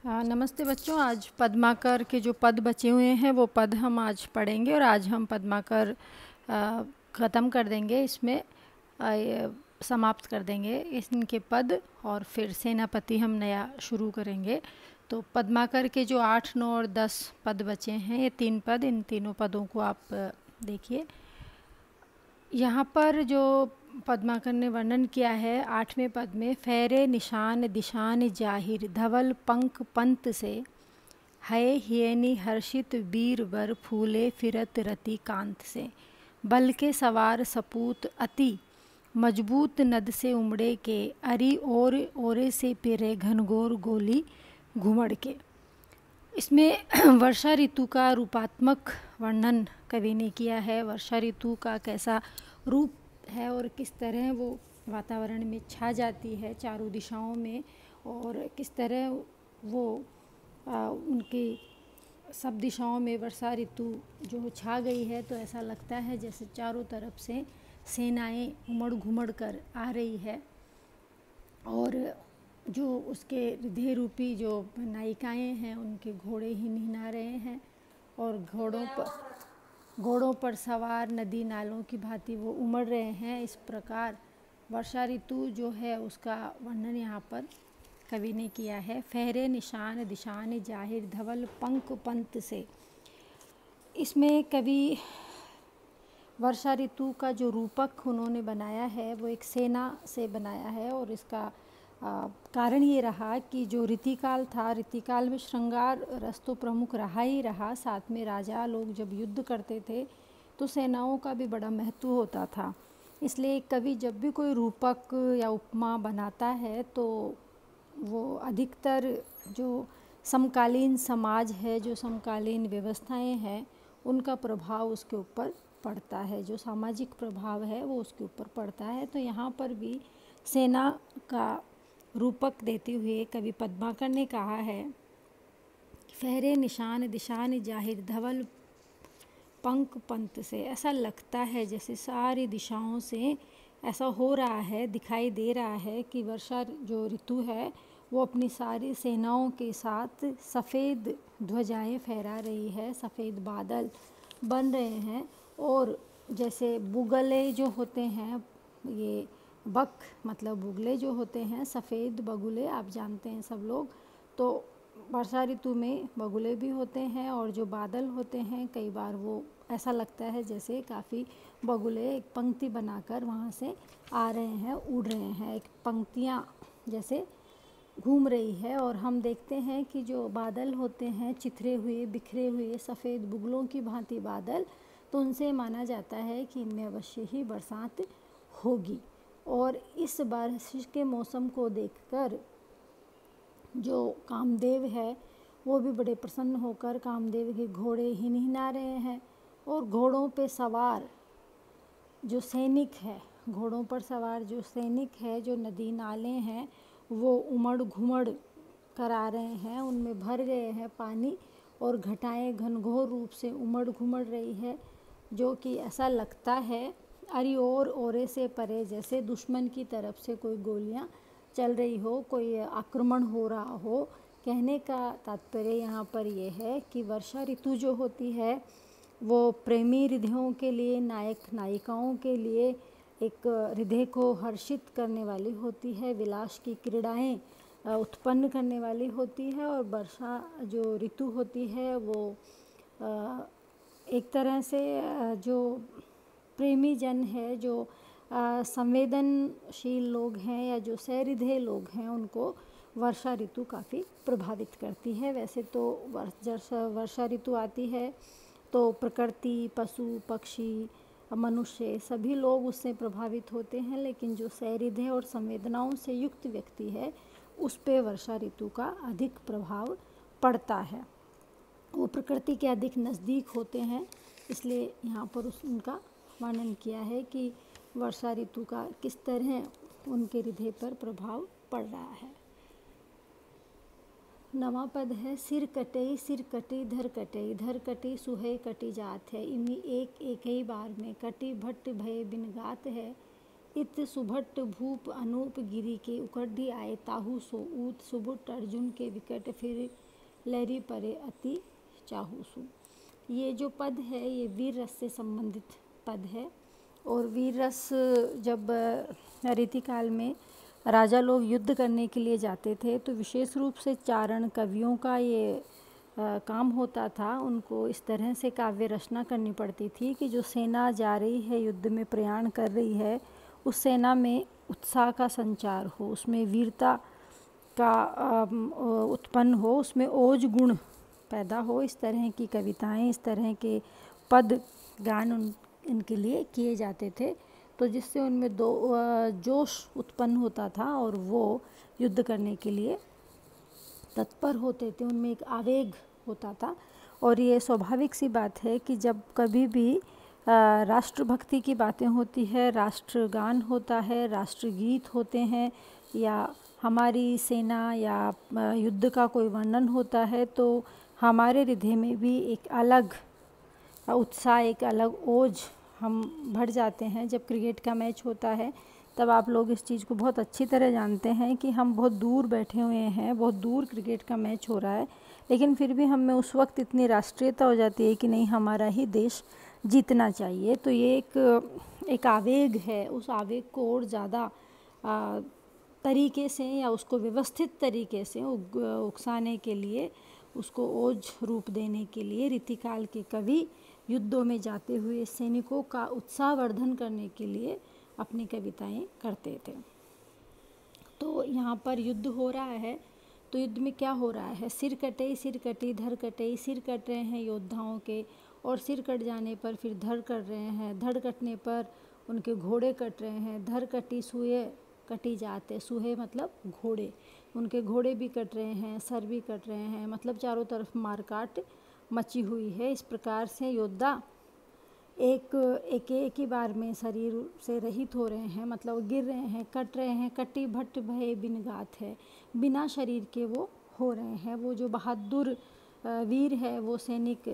हाँ, नमस्ते बच्चों। आज पद्माकर के जो पद बचे हुए हैं वो पद हम आज पढ़ेंगे और आज हम पद्माकर ख़त्म कर देंगे। इसमें ये समाप्त कर देंगे इनके पद और फिर सेनापति हम नया शुरू करेंगे। तो पद्माकर के जो 8, 9 और 10 पद बचे हैं, ये 3 पद, इन तीनों पदों को आप देखिए। यहाँ पर जो पद्माकर ने वर्णन किया है 8वें पद में, फेरे निशान दिशान जाहिर धवल पंख पंत से, है हियनी हर्षित वीर वर फूले फिरत रति कांत से, बल के सवार सपूत अति मजबूत नद से उमड़े के, अरी और ओरे से पिरे घनघोर गोली घुमड़ के। इसमें वर्षा ऋतु का रूपात्मक वर्णन कवि ने किया है। वर्षा ऋतु का कैसा रूप है और किस तरह वो वातावरण में छा जाती है चारों दिशाओं में, और किस तरह वो उनकी सब दिशाओं में वर्षा ऋतु जो छा गई है, तो ऐसा लगता है जैसे चारों तरफ से सेनाएं उमड़ घुमड़ कर आ रही है। और जो उसके हृदय रूपी जो नायिकाएं हैं उनके घोड़े ही निहना रहे हैं, और घोड़ों पर सवार नदी नालों की भांति वो उमड़ रहे हैं। इस प्रकार वर्षा ऋतु जो है उसका वर्णन यहाँ पर कवि ने किया है। फेरे निशान दिशान जाहिर धवल पंख पंत से। इसमें कवि वर्षा ऋतु का जो रूपक उन्होंने बनाया है वो एक सेना से बनाया है, और इसका कारण ये रहा कि जो रीतिकाल था, रीतिकाल में श्रृंगार रस तो प्रमुख रहा ही रहा, साथ में राजा लोग जब युद्ध करते थे तो सेनाओं का भी बड़ा महत्व होता था। इसलिए कवि जब भी कोई रूपक या उपमा बनाता है तो वो अधिकतर जो समकालीन समाज है, जो समकालीन व्यवस्थाएं हैं, उनका प्रभाव उसके ऊपर पड़ता है, जो सामाजिक प्रभाव है वो उसके ऊपर पड़ता है। तो यहाँ पर भी सेना का रूपक देते हुए कवि पद्माकर ने कहा है, फेरे निशान दिशान जाहिर धवल पंख पंत से। ऐसा लगता है जैसे सारी दिशाओं से ऐसा हो रहा है, दिखाई दे रहा है कि वर्षा जो ऋतु है वो अपनी सारी सेनाओं के साथ सफ़ेद ध्वजाएं फहरा रही है, सफ़ेद बादल बन रहे हैं, और जैसे बुगले जो होते हैं, ये बक मतलब बुगले जो होते हैं, सफ़ेद बगुले आप जानते हैं सब लोग, तो वर्षा ऋतु में बगुले भी होते हैं, और जो बादल होते हैं कई बार वो ऐसा लगता है जैसे काफ़ी बगुले एक पंक्ति बनाकर वहाँ से आ रहे हैं, उड़ रहे हैं, एक पंक्तियाँ जैसे घूम रही है। और हम देखते हैं कि जो बादल होते हैं चिथरे हुए बिखरे हुए सफ़ेद बुगलों की भांति बादल, तो उनसे माना जाता है कि इनमें अवश्य ही बरसात होगी। और इस बारिश के मौसम को देखकर जो कामदेव है वो भी बड़े प्रसन्न होकर कामदेव के घोड़े ही निहना रहे हैं, और घोड़ों पे सवार जो सैनिक है, घोड़ों पर सवार जो सैनिक है, जो नदी नाले हैं वो उमड़ घुमड़ कर आ रहे हैं, उनमें भर गए हैं पानी, और घटाएं घनघोर रूप से उमड़ घुमड़ रही है, जो कि ऐसा लगता है अरी और ओरे से परे, जैसे दुश्मन की तरफ से कोई गोलियां चल रही हो, कोई आक्रमण हो रहा हो। कहने का तात्पर्य यहाँ पर यह है कि वर्षा ऋतु जो होती है वो प्रेमी हृदयों के लिए, नायक नायिकाओं के लिए एक हृदय को हर्षित करने वाली होती है, विलास की क्रीड़ाएं उत्पन्न करने वाली होती है। और वर्षा जो ऋतु होती है वो एक तरह से जो प्रेमी जन है, जो संवेदनशील लोग हैं या जो सहृदय लोग हैं, उनको वर्षा ऋतु काफ़ी प्रभावित करती है। वैसे तो वर्षा ऋतु आती है तो प्रकृति, पशु पक्षी, मनुष्य सभी लोग उससे प्रभावित होते हैं, लेकिन जो सहृदय और संवेदनाओं से युक्त व्यक्ति है उस पे वर्षा ऋतु का अधिक प्रभाव पड़ता है। वो प्रकृति के अधिक नज़दीक होते हैं, इसलिए यहाँ पर उनका वर्णन किया है कि वर्षा ऋतु का किस तरह उनके हृदय पर प्रभाव पड़ रहा है। नवा पद है, सिर कटी धर कटी सुहे कटी जात है, इन्हीं एक ही बार में कटी भट्ट भय बिन गात है, इत सुभट भूप अनूप गिरी के उकड्ढी आए ताहू सो ऊत सुबुट अर्जुन के विकट फिर लहरी परे अति चाहूसु। ये जो पद है ये वीर रस से संबंधित पद है। और वीर रस जब रीतिकाल में राजा लोग युद्ध करने के लिए जाते थे तो विशेष रूप से चारण कवियों का ये काम होता था। उनको इस तरह से काव्य रचना करनी पड़ती थी कि जो सेना जा रही है, युद्ध में प्रयाण कर रही है, उस सेना में उत्साह का संचार हो, उसमें वीरता का उत्पन्न हो, उसमें ओज गुण पैदा हो। इस तरह की कविताएं, इस तरह के पद गान इनके लिए किए जाते थे, तो जिससे उनमें जोश उत्पन्न होता था और वो युद्ध करने के लिए तत्पर होते थे। उनमें एक आवेग होता था। और ये स्वाभाविक सी बात है कि जब कभी भी राष्ट्रभक्ति की बातें होती है, राष्ट्रगान होता है, राष्ट्रगीत होते हैं, या हमारी सेना या युद्ध का कोई वर्णन होता है, तो हमारे हृदय में भी एक अलग उत्साह, एक अलग ओज हम भर जाते हैं। जब क्रिकेट का मैच होता है तब आप लोग इस चीज़ को बहुत अच्छी तरह जानते हैं कि हम बहुत दूर बैठे हुए हैं, बहुत दूर क्रिकेट का मैच हो रहा है, लेकिन फिर भी हमें उस वक्त इतनी राष्ट्रीयता हो जाती है कि नहीं, हमारा ही देश जीतना चाहिए। तो ये एक आवेग है। उस आवेग को और ज़्यादा तरीके से या उसको व्यवस्थित तरीके से उकसाने के लिए, उसको ओज रूप देने के लिए रीतिकाल के कवि युद्धों में जाते हुए सैनिकों का उत्साहवर्धन करने के लिए अपनी कविताएं करते थे। तो यहाँ पर युद्ध हो रहा है, तो युद्ध में क्या हो रहा है? सिर कटे सिर कटी धड़ कटे, सिर कट रहे हैं योद्धाओं के, और सिर कट जाने पर फिर धड़ कट रहे हैं, धड़ कटने पर उनके घोड़े कट रहे हैं, धड़ कटी सूहे कटी जाते, सूहे मतलब घोड़े, उनके घोड़े भी कट रहे हैं, सर भी कट रहे हैं, मतलब चारों तरफ मारकाट मची हुई है। इस प्रकार से योद्धा एक ही बार में शरीर से रहित हो रहे हैं, मतलब गिर रहे हैं, कट रहे हैं। कटी भट्ट भय बिन गात है, बिना शरीर के वो हो रहे हैं। वो जो बहादुर वीर है, वो सैनिक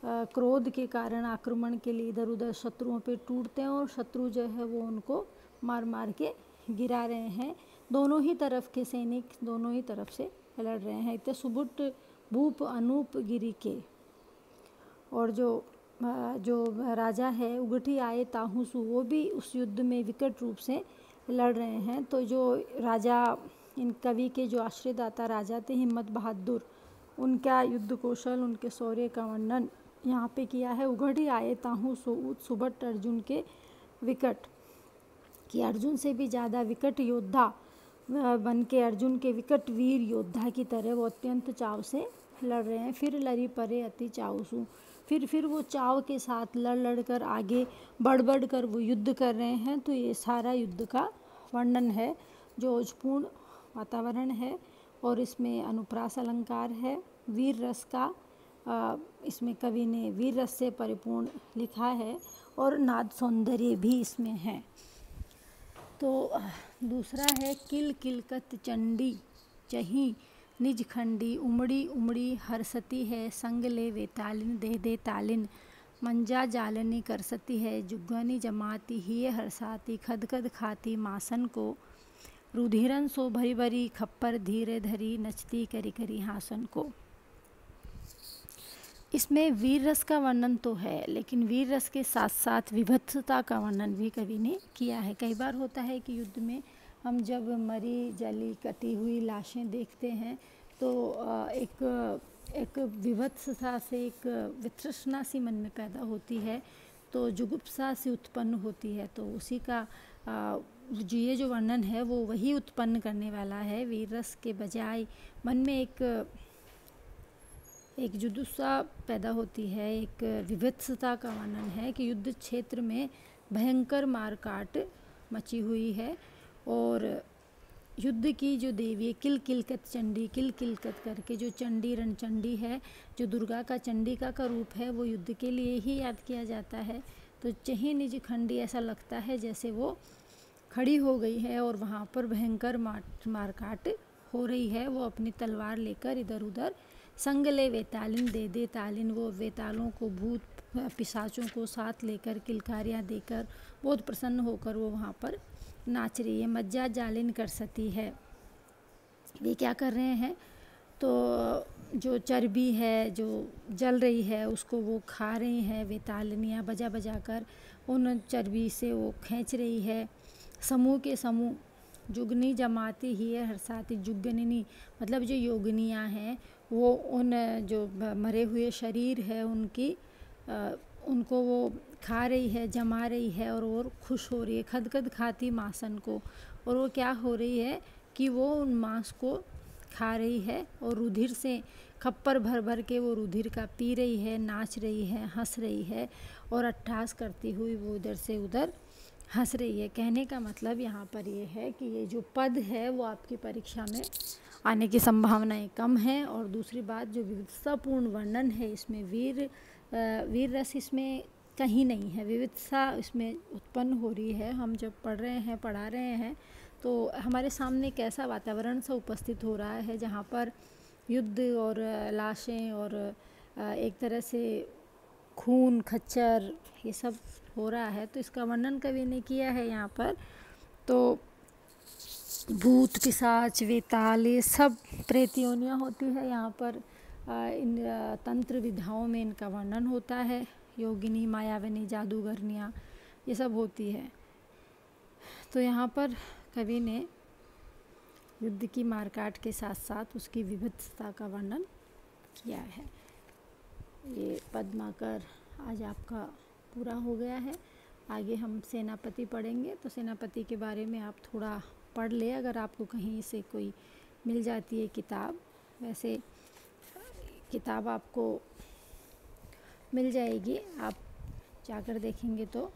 क्रोध के कारण आक्रमण के लिए इधर उधर शत्रुओं पे टूटते हैं, और शत्रु जो है वो उनको मार मार के गिरा रहे हैं। दोनों ही तरफ के सैनिक दोनों ही तरफ से लड़ रहे हैं। इतने सुबुट भूप अनूप गिरी के, और जो राजा है उगठी आए ताहूसु, वो भी उस युद्ध में विकट रूप से लड़ रहे हैं। तो जो राजा, इन कवि के जो आश्रयदाता राजा थे हिम्मत बहादुर, उनका युद्ध कौशल, उनके शौर्य का वर्णन यहाँ पे किया है। उगठी आए ताहूसु ऊत सुभट अर्जुन के विकट, कि अर्जुन से भी ज़्यादा विकट योद्धा बन के, अर्जुन के विकट वीर योद्धा की तरह वो अत्यंत चाव से लड़ रहे हैं। फिर लरी परे अति चाऊसु, फिर वो चाव के साथ लड़ कर आगे बढ़ कर वो युद्ध कर रहे हैं। तो ये सारा युद्ध का वर्णन है, जो ओजपूर्ण वातावरण है, और इसमें अनुप्रास अलंकार है, वीर रस का इसमें कवि ने वीर रस से परिपूर्ण लिखा है, और नाद सौंदर्य भी इसमें है। तो दूसरा है किल किलकत चंडी चही निज खंडी, उमड़ी उमड़ी हरसती है, संग ले वे तालिन दे तालिन, मंजा जालनी करसती है, जुग्गनी जमाती ही हरसाती, खदखद खाती मासन को, रुधिरन सो भरी भरी खप्पर धीरे धरी, नचती करी करी हासन को। इसमें वीर रस का वर्णन तो है, लेकिन वीर रस के साथ साथ विभत्सता का वर्णन भी कवि ने किया है। कई बार होता है कि युद्ध में हम जब मरी जली कटी हुई लाशें देखते हैं तो एक विभत्सता से, एक वितृष्णा सी मन में पैदा होती है, तो जुगुप्सा सी उत्पन्न होती है। तो उसी का ये जो वर्णन है वो वही उत्पन्न करने वाला है। वीर रस के बजाय मन में एक जुगुप्सा पैदा होती है, एक विभत्सता का वर्णन है कि युद्ध क्षेत्र में भयंकर मारकाट मची हुई है, और युद्ध की जो देवी किल किलकत चंडी, किल किलकत करके जो चंडी रणचंडी है, जो दुर्गा का चंडिका का रूप है, वो युद्ध के लिए ही याद किया जाता है। तो चही निज खंडी, ऐसा लगता है जैसे वो खड़ी हो गई है और वहाँ पर भयंकर मारकाट हो रही है। वो अपनी तलवार लेकर इधर उधर, संग ले वेतालिन दे तालिन, वो वेतालों को, भूत पिशाचों को साथ लेकर, किलकारियाँ देकर बहुत प्रसन्न होकर वो वहाँ पर नाच रही है। मज्जा जालिन कर सती है। वे क्या कर रहे हैं, तो जो चर्बी है जो जल रही है उसको वो खा रही हैं। वे तालियां बजा बजा कर उन चर्बी से वो खींच रही है। समूह के समूह जुगनी जमाती ही है हरसाती। जुगनिनी मतलब जो योगिनियाँ हैं वो उन जो मरे हुए शरीर है उनको वो खा रही है, जमा रही है और खुश हो रही है। खदखद खाती मांसन को, और वो क्या हो रही है कि वो उन मांस को खा रही है और रुधिर से खप्पर भर भर के वो रुधिर का पी रही है, नाच रही है, हंस रही है और अट्टहास करती हुई वो इधर से उधर हंस रही है। कहने का मतलब यहाँ पर ये है कि ये जो पद है वो आपकी परीक्षा में आने की संभावनाएं कम हैं। और दूसरी बात, जो विविधतापूर्ण वर्णन है इसमें वीर रस इसमें कहीं नहीं है। विविधता इसमें उत्पन्न हो रही है। हम जब पढ़ा रहे हैं तो हमारे सामने कैसा वातावरण सा उपस्थित हो रहा है जहाँ पर युद्ध और लाशें और एक तरह से खून खच्चर ये सब हो रहा है। तो इसका वर्णन कवि ने किया है यहाँ पर। तो भूत पिशाच वेताल ये सब प्रेत योनियाँ होती है यहाँ पर। इन तंत्र विधाओं में इनका वर्णन होता है। योगिनी, मायाविनी, जादूगरनियाँ ये सब होती है। तो यहाँ पर कवि ने युद्ध की मारकाट के साथ साथ उसकी विविधता का वर्णन किया है। ये पद्माकर आज आपका पूरा हो गया है। आगे हम सेनापति पढ़ेंगे, तो सेनापति के बारे में आप थोड़ा पढ़ ले अगर आपको कहीं से कोई मिल जाती है किताब। वैसे किताब आपको मिल जाएगी, आप जाकर देखेंगे तो